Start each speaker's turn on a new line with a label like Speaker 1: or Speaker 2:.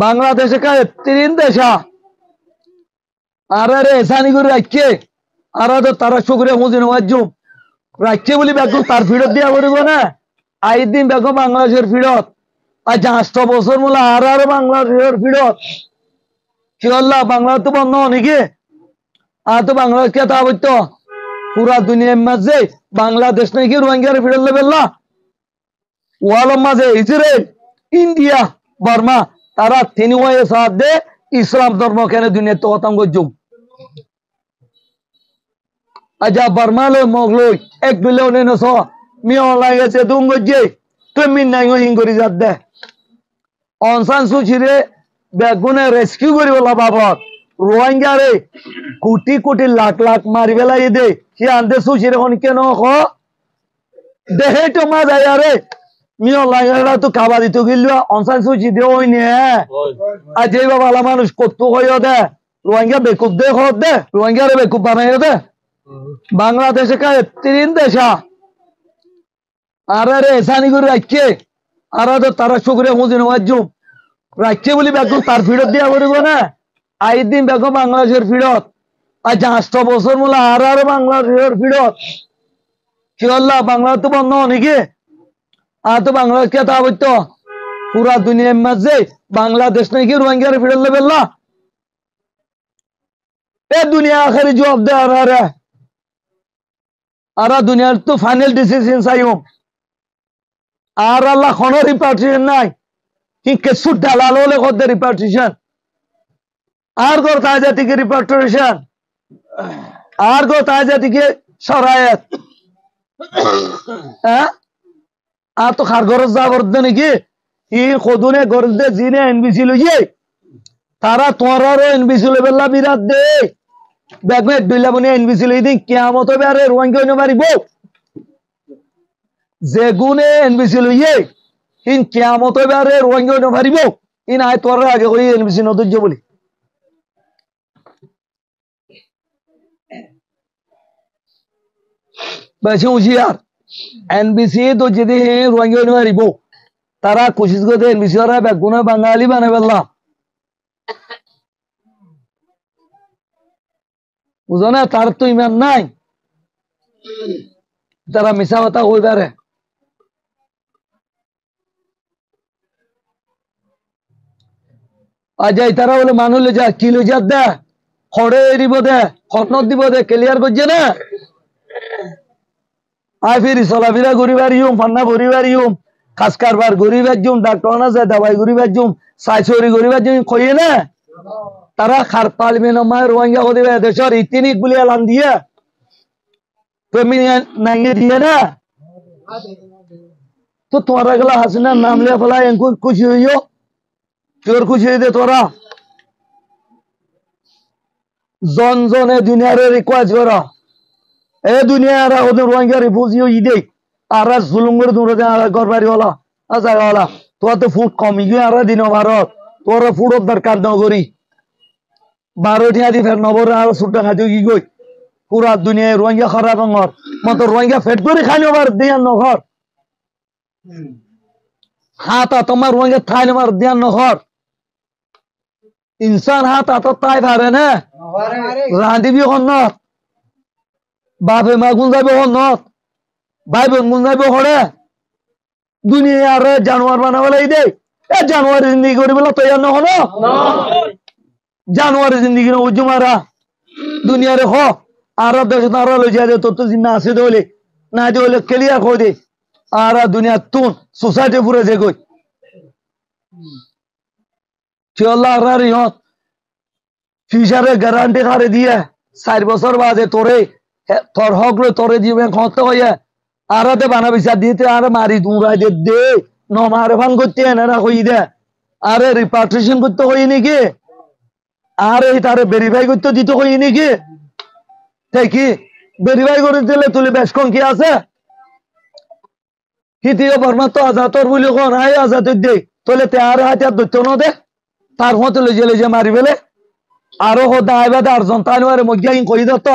Speaker 1: বাংলাদেশে কায় 3 দেশা আরে এসানি করে রাখছে আর তো তারা শুকরে হুঁজি নওয়াজুম রাখছে বলি বেগম তার ফিরত দিয়া করব না দিন বেগম বাংলাদেশের ফিরত আর 5 বছর মূল আর বাংলাদেশের ফিরত কি আল্লাহ বাংলা তো বন্ধ নাকি আর তো বাংলাদেশ কে তা হইতো পুরা দুনিয়ার মাঝে বাংলাদেশ নাকি রোহিঙ্গার ফিরত লেবেল্লা ওয়ালের মাঝে ইসরায়েল ইন্ডিয়া বার্মা তারা 3 ওয়ে সাথ দে ইসলাম ধর্ম কেন দুনিয়া তো অতঙ্গ জুম আজা বার্মা লো মগলই 1 বিলিয়ন নস মিও লাগেছে দুঙ্গজে তুমি নাই হিঙ্গরি জাত দে অনসান সুচিরে বেগুনে রেস্কিউ করি বলা বাবত রোহিঙ্গারে কোটি কোটি লাখ লাখ মারি বেলাই দে সে আনতে সুচিরে কোন কেন খ দেহে তো মা যায় আরে মিও লাগেরা তো খাবার দিতে গিল অনসান সুচি দে ওই নে আজ এই বাবা মানুষ কত কইও দে রোহিঙ্গা বেকুব দে খদ দে রোহিঙ্গারে বেকুব বানাই দে বাংলাদেশে কায় 3 দেশা আরে এসানি করে রাখছে আর তো তারা শুকরে হুঁজি নওয়াজুম রাখছে বলি বেগম তার ফিরত দিয়া করব না দিন বেগম বাংলাদেশের ফিরত আর 5 বছর মূল আর বাংলাদেশের ফিরত কি আল্লাহ বাংলা তো বন্ধ নাকি আর তো বাংলাদেশ কে তা হইতো পুরা দুনিয়ার মাঝে বাংলাদেশ নাকি রোহিঙ্গার ফিরত লেবেল্লা এ দুনিয়া আখেরি জবাব দে আর দুনিয়ার তো ফাইনাল ডিসিশন চাইম আর আল্লাহ কোন রিপার্টিশন নাই কি কিছু দালাল হলে কত রিপার্টিশন আর গো তাজা থেকে রিপার্টিশন আর গো তাজা থেকে সরায়াত হ্যাঁ আর তো খার গরজ যা করতে নাকি ই খদুনে গরজ দে জিনে এনবিসি লইয়ে তারা তোরারও এনবিসি লেবেল্লা বিরাট দে দেখবে দুইলা বনে এনবিসি লই দিন কিয়ামত হবে আরে রোহিঙ্গা হইনো মারিব যে গুনে এনবিসি লইয়ে ইন কিয়ামত হবে আরে রোহিঙ্গা হইনো মারিব ইন আয় তোর আগে কই এনবিসি নদুজ্জ বলি বেশি হুঁশিয়ার এনবিসি তো যদি রোহিঙ্গা হইনো মারিব তারা কোশিশ করতে এনবিসি ওরা বেগুনে বাঙালি বানাবেল্লা বুঝো না তার তো ইমান নাই তারা মিশা কথা হই পারে আজ তারা বলে মানুষ যা কিলো যা দে খড়ে এরিব দে খতনত দিব দে ক্লিয়ার করছে না আই ফিরি চলাফিরা ঘুরিবার ইউম ফান্না ঘুরিবার ইউম খাস কারবার ঘুরিবার জুম ডাক্তার না যায় দাবাই ঘুরিবার জুম সাইসরি ঘুরিবার জুম খইয়ে না তারা খার পার্লিমেন্ট মায়ের রোহিঙ্গা হতে দেশের ইতিনিক বলে এলান দিয়ে তুমি নাইয়ে দিয়ে না তো তোরা গেলা হাসিনার নাম লিয়ে ফেলা এঙ্কুর খুশি হইও তোর খুশি হইতে তোরা জন জনে দুনিয়ারে রিকোয়েস্ট করা এ দুনিয়ার ওদের রোহিঙ্গা রিফিউজি ইদে আর জুলুম করে দূরে আর ঘর বাড়ি হলা জায়গা তোর তো ফুড কমি গিয়ে আর দিন ভারত তোর ফুডর দরকার নগরী 12 টিয়া দি ফের নবর আর সুটা খাজু কি গই পুরা দুনিয়ায় রোহিঙ্গা খারাপ ngor মত রোহিঙ্গা ফেট করে খাইনো বার দিয়ান নহর হাতা তোমার রোহিঙ্গা খাইনো বার দিয়ান নহর ইনসান হাত আত তাই পারে না রাঁধিবি হন্নত বাপে মা গুন যাবে হন্নত ভাই বোন গুন যাবে হরে দুনিয়া আর জানোয়ার বানাবলাই দে এ জানোয়ার জিন্দেগি করিবলা তৈয়ার ন হলো জানোয়ার জিন্দেগি না উজুমারা দুনিয়ারে হ আর দেশ তারা লই যায় তো তো জিন্না আছে দলে না দলে ক্লিয়ার কই দে আর দুনিয়া তুন সোসাইটি পুরো যে কই চল্লা আর ইহত ফিউচারে গ্যারান্টি করে দিয়ে 4 বছর বাদে তোরে তোর হক লো তোরে জীবন খত হইয়া আর তে বানা বিচার দিতে আর মারি দুরাই দে ন মারে ভান করতে না কই দে আরে রিপার্টিশন করতে হই নাকি আরে তারে ভেরিফাই করতে দিতে হই নাকি তাই কি ভেরিফাই করে দিলে তুলে বেশ কম কি আছে হিতিও বর্মা তো আজাতর বলি কোন আই আজাত দে তোলে তে আর হাতে দত্ত ন দে তার মত লই যে মারি ফেলে আরো হদা আইবা দার জনতানোরে মজ্ঞাইন কই দত্ত